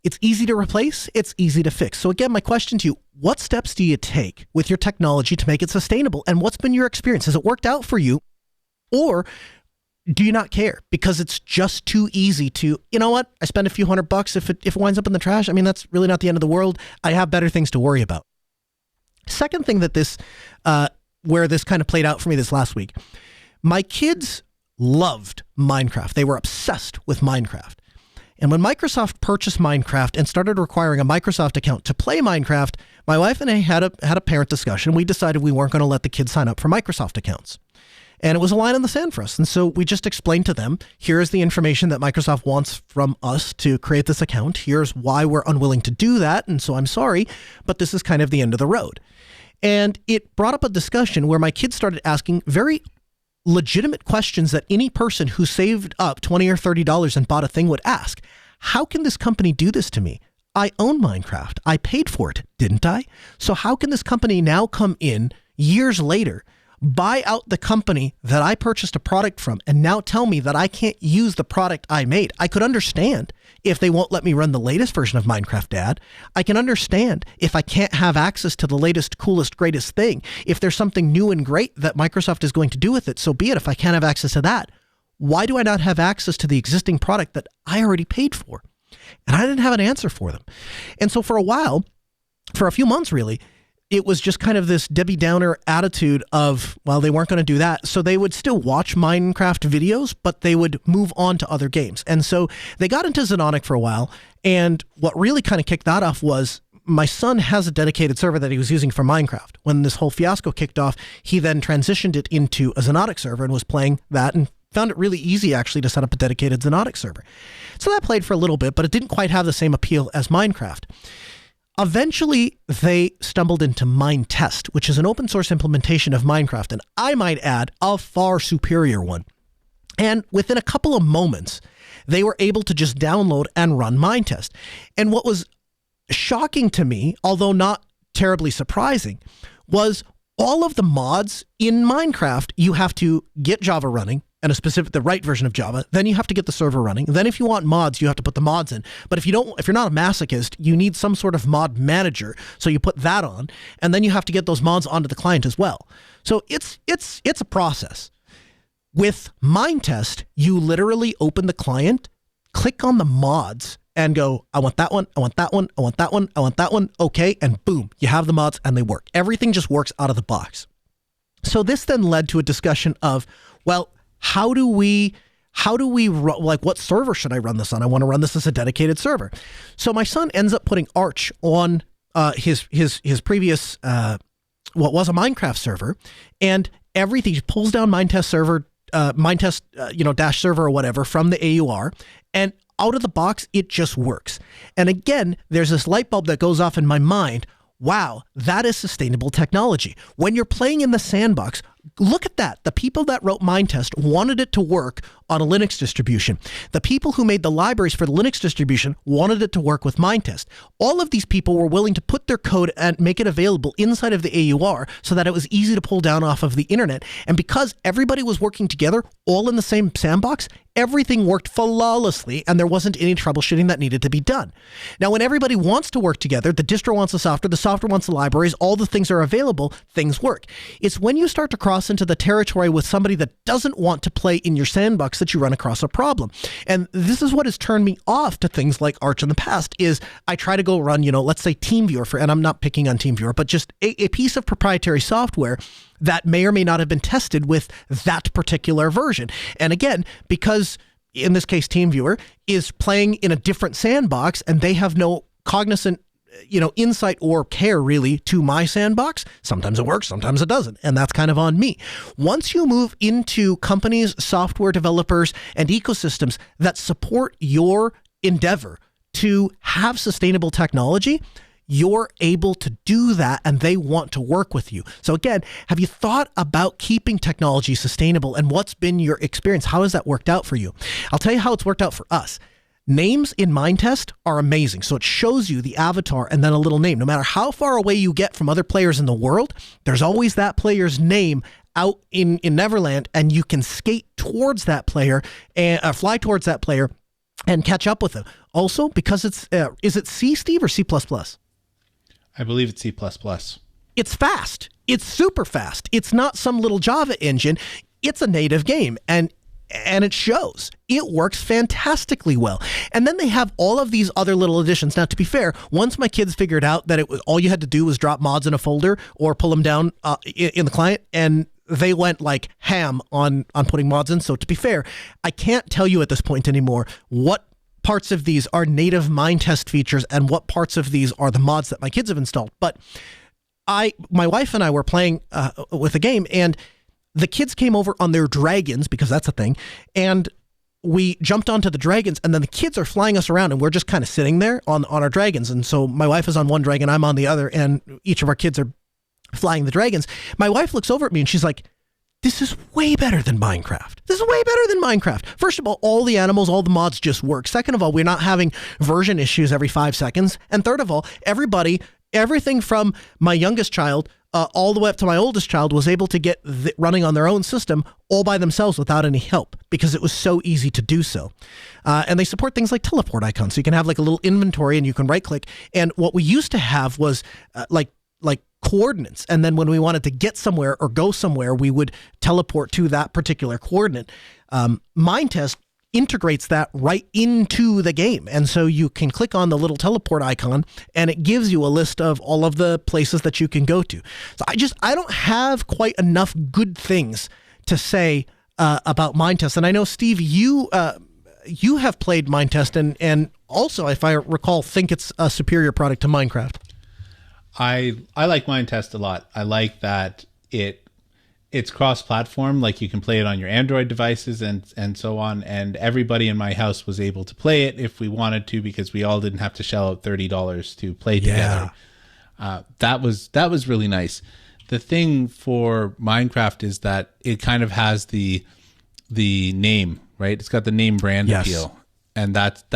It's easy to replace. It's easy to fix. So again, my question to you, what steps do you take with your technology to make it sustainable? And what's been your experience? Has it worked out for you? Or do you not care because it's just too easy to, you know what? I spend a few $100 if it winds up in the trash. I mean, that's really not the end of the world. I have better things to worry about. Second thing that where this kind of played out for me this last week, my kids loved Minecraft. They were obsessed with Minecraft. And when Microsoft purchased Minecraft and started requiring a Microsoft account to play Minecraft, my wife and I had a parent discussion. We decided we weren't going to let the kids sign up for Microsoft accounts. And it was a line in the sand for us. And so we just explained to them, here's the information that Microsoft wants from us to create this account. Here's why we're unwilling to do that. And so I'm sorry, but this is kind of the end of the road. And it brought up a discussion where my kids started asking very legitimate questions that any person who saved up $20 or $30 and bought a thing would ask. How can this company do this to me? I own Minecraft. I paid for it, didn't I? So how can this company now come in years later, buy out the company that I purchased a product from, and now tell me that I can't use the product I made? I could understand if they won't let me run the latest version of Minecraft, Dad. I can understand if I can't have access to the latest, coolest, greatest thing. If there's something new and great that Microsoft is going to do with it, so be it. If I can't have access to that, why do I not have access to the existing product that I already paid for? And I didn't have an answer for them. And so for a while, for a few months really, it was just kind of this Debbie Downer attitude of, well, they weren't going to do that. So they would still watch Minecraft videos, but they would move on to other games. And so they got into Xenonic for a while. And what really kind of kicked that off was my son has a dedicated server that he was using for Minecraft. When this whole fiasco kicked off, he then transitioned it into a Xenonic server and was playing that and found it really easy actually to set up a dedicated Xenonic server. So that played for a little bit, but it didn't quite have the same appeal as Minecraft. Eventually, they stumbled into Mindtest, which is an open source implementation of Minecraft, and I might add, a far superior one. And within a couple of moments, they were able to just download and run Mindtest. And what was shocking to me, although not terribly surprising, was all of the mods in Minecraft. You have to get Java running, and the right version of Java. Then you have to get the server running. Then if you want mods, you have to put the mods in. But if you're not a masochist, you need some sort of mod manager. So you put that on, and then you have to get those mods onto the client as well. So it's a process. With Mindtest, you literally open the client, click on the mods, and go, I want that one, I want that one, I want that one, I want that one. Okay, and boom, you have the mods and they work. Everything just works out of the box. So this then led to a discussion of, well, how do we like, what server should I run this on? I want to run this as a dedicated server. So my son ends up putting Arch on his previous what was a Minecraft server, and everything. He pulls down Mindtest server, dash server or whatever from the AUR, and out of the box it just works. And again, there's this light bulb that goes off in my mind. Wow, that is sustainable technology. When you're playing in the sandbox, look at that. The people that wrote Mindtest wanted it to work on a Linux distribution. The people who made the libraries for the Linux distribution wanted it to work with Mindtest. All of these people were willing to put their code and make it available inside of the AUR so that it was easy to pull down off of the internet. And because everybody was working together, all in the same sandbox, everything worked flawlessly and there wasn't any troubleshooting that needed to be done. Now, when everybody wants to work together, the distro wants the software wants the libraries, all the things are available, things work. It's when you start to cross into the territory with somebody that doesn't want to play in your sandbox that you run across a problem. And this is what has turned me off to things like Arch in the past is I try to go run, let's say TeamViewer and I'm not picking on TeamViewer, but just a piece of proprietary software that may or may not have been tested with that particular version. And again, because in this case, TeamViewer is playing in a different sandbox and they have no cognizant, insight or care really to my sandbox. Sometimes it works, sometimes it doesn't. And that's kind of on me. Once you move into companies, software developers, and ecosystems that support your endeavor to have sustainable technology, you're able to do that and they want to work with you. So again, have you thought about keeping technology sustainable and what's been your experience? How has that worked out for you? I'll tell you how it's worked out for us. Names in Mindtest are amazing. So it shows you the avatar and then a little name. No matter how far away you get from other players in the world, there's always that player's name out in Neverland and you can skate towards that player and fly towards that player and catch up with them. Also, because it's, is it C, Steve, or C++? I believe it's C++. It's fast. It's super fast. It's not some little Java engine. It's a native game. And it shows. It works fantastically well. And then they have all of these other little additions. Now, to be fair, once my kids figured out that it was all you had to do was drop mods in a folder or pull them down in the client, and they went like ham on putting mods in. So to be fair, I can't tell you at this point anymore what parts of these are native Mindtest features and what parts of these are the mods that my kids have installed. But my wife and I were playing with a game, and the kids came over on their dragons, because that's a thing, and we jumped onto the dragons, and then the kids are flying us around, and we're just kind of sitting there on our dragons. And so my wife is on one dragon, I'm on the other, and each of our kids are flying the dragons. My wife looks over at me, and she's like, this is way better than Minecraft. This is way better than Minecraft. First of all the animals, all the mods just work. Second of all, we're not having version issues every 5 seconds. And third of all, everything from my youngest child all the way up to my oldest child was able to get running on their own system all by themselves without any help because it was so easy to do so. And they support things like teleport icons. So you can have like a little inventory and you can right click. And what we used to have was like coordinates. And then when we wanted to get somewhere or go somewhere, we would teleport to that particular coordinate. Mindtest integrates that right into the game. And so you can click on the little teleport icon and it gives you a list of all of the places that you can go to. So I don't have quite enough good things to say about Mindtest. And I know, Steve, you have played Mindtest and also, if I recall, think it's a superior product to Minecraft. I like Mindtest a lot. I like that it's cross-platform, like you can play it on your Android devices and so on, and everybody in my house was able to play it if we wanted to because we all didn't have to shell out $30 to play together. That was really nice. The thing for Minecraft is that it kind of has the name, right? It's got the name brand appeal, and that's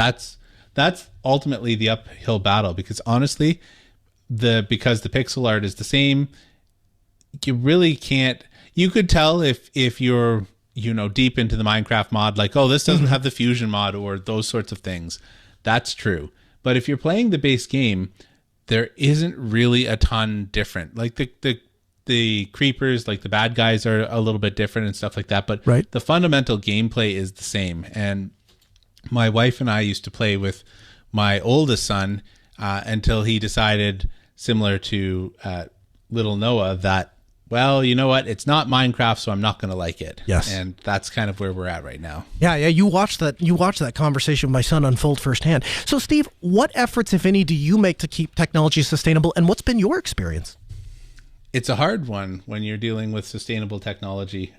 ultimately the uphill battle because honestly, because the pixel art is the same, you really can't. You could tell if you're, deep into the Minecraft mod, like, oh, this doesn't have the fusion mod or those sorts of things. That's true. But if you're playing the base game, there isn't really a ton different. Like the creepers, like the bad guys are a little bit different and stuff like that. But the fundamental gameplay is the same. And my wife and I used to play with my oldest son until he decided, similar to little Noah, that, well, you know what? It's not Minecraft, so I'm not going to like it. Yes. And that's kind of where we're at right now. Yeah. You watched that conversation with my son unfold firsthand. So, Steve, what efforts, if any, do you make to keep technology sustainable, and what's been your experience? It's a hard one when you're dealing with sustainable technology.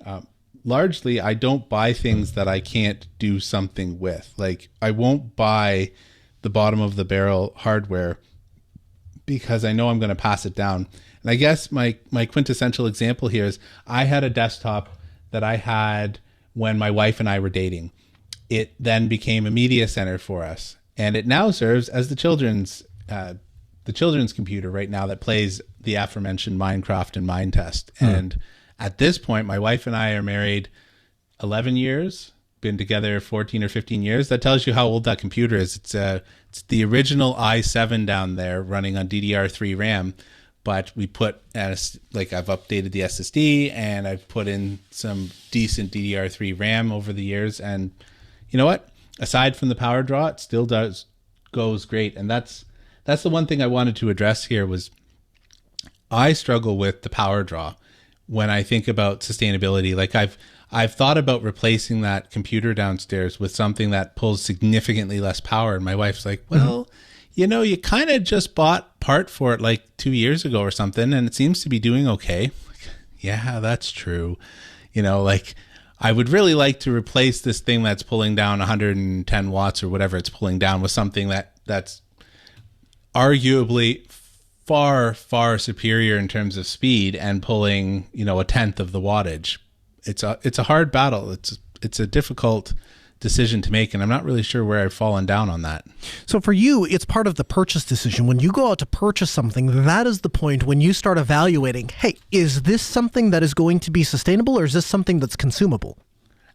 Largely, I don't buy things that I can't do something with. Like, I won't buy the bottom of the barrel hardware because I know I'm going to pass it down. And I guess my quintessential example here is I had a desktop that I had when my wife and I were dating. It then became a media center for us, and it now serves as the children's computer right now that plays the aforementioned Minecraft and Mindtest. And at this point, my wife and I are married 11 years, been together 14 or 15 years. That tells you how old that computer is. It's the original i7 down there running on DDR3 RAM, but we put I've updated the SSD and I've put in some decent DDR3 RAM over the years. And you know what? Aside from the power draw, it still goes great. And that's the one thing I wanted to address here was I struggle with the power draw when I think about sustainability. Like I've thought about replacing that computer downstairs with something that pulls significantly less power. And my wife's like, well, you kind of just bought part for it like 2 years ago or something, and it seems to be doing okay. Like, yeah, that's true. I would really like to replace this thing that's pulling down 110 watts or whatever it's pulling down with something that's arguably far, far superior in terms of speed and pulling, a tenth of the wattage. It's a hard battle. It's a difficult decision to make, and I'm not really sure where I've fallen down on that. So for you, it's part of the purchase decision. When you go out to purchase something, that is the point when you start evaluating, hey, is this something that is going to be sustainable, or is this something that's consumable?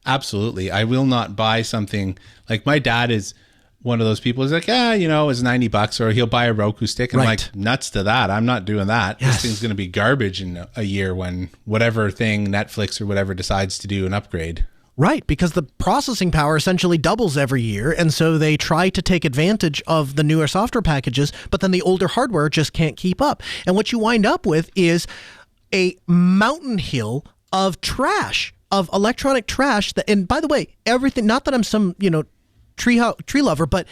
Absolutely. I will not buy something like my dad is one of those people who's like, it's $90, or he'll buy a Roku stick. And I'm like, nuts to that. I'm not doing that. Yes. This thing's going to be garbage in a year when whatever thing Netflix or whatever decides to do an upgrade. Right, because the processing power essentially doubles every year, and so they try to take advantage of the newer software packages, but then the older hardware just can't keep up. And what you wind up with is a mountain hill of trash, of electronic trash. And by the way, everything, not that I'm some, tree lover, but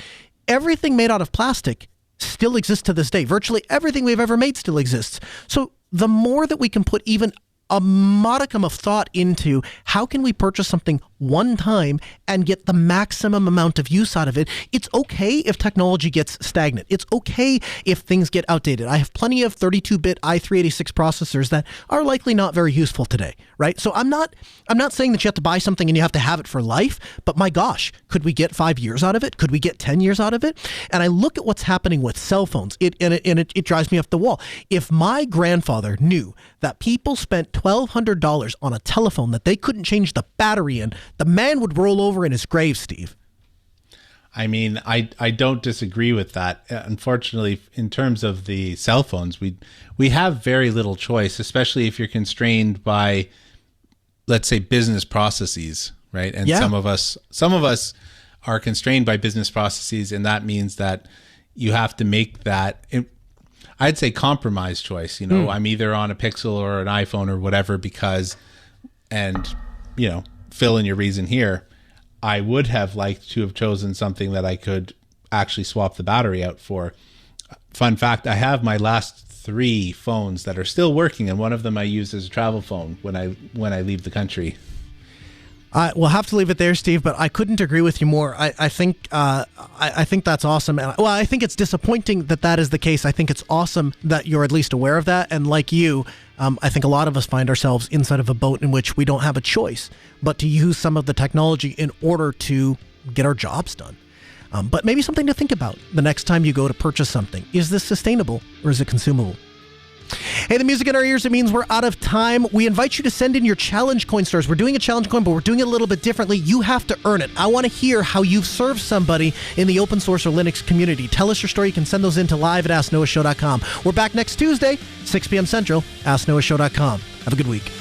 everything made out of plastic still exists to this day. Virtually everything we've ever made still exists. So the more that we can put even a modicum of thought into how can we purchase something one time and get the maximum amount of use out of it. It's okay if technology gets stagnant. It's okay if things get outdated. I have plenty of 32-bit i386 processors that are likely not very useful today, right? So I'm not saying that you have to buy something and you have to have it for life, but my gosh, could we get 5 years out of it? Could we get 10 years out of it? And I look at what's happening with cell phones. It drives me off the wall. If my grandfather knew that people spent $1,200 on a telephone that they couldn't change the battery in, the man would roll over in his grave, Steve. I mean, I don't disagree with that. Unfortunately, in terms of the cell phones, we have very little choice, especially if you're constrained by, let's say, business processes, right? And some of us are constrained by business processes, and that means that you have to make that, I'd say, compromise choice. I'm either on a Pixel or an iPhone or whatever because, and fill in your reason here. I would have liked to have chosen something that I could actually swap the battery out for. Fun fact, I have my last 3 phones that are still working, and one of them I use as a travel phone when I leave the country. We'll have to leave it there, Steve, but I couldn't agree with you more. I think that's awesome. I think it's disappointing that is the case. I think it's awesome that you're at least aware of that. And like you, I think a lot of us find ourselves inside of a boat in which we don't have a choice but to use some of the technology in order to get our jobs done. But maybe something to think about the next time you go to purchase something. Is this sustainable or is it consumable? Hey, the music in our ears, it means we're out of time. We invite you to send in your challenge coin stars. We're doing a challenge coin, but we're doing it a little bit differently. You have to earn it. I want to hear how you've served somebody in the open source or Linux community. Tell us your story. You can send those in to live@asknoahshow.com. We're back next Tuesday, 6 p.m. Central, asknoahshow.com. Have a good week.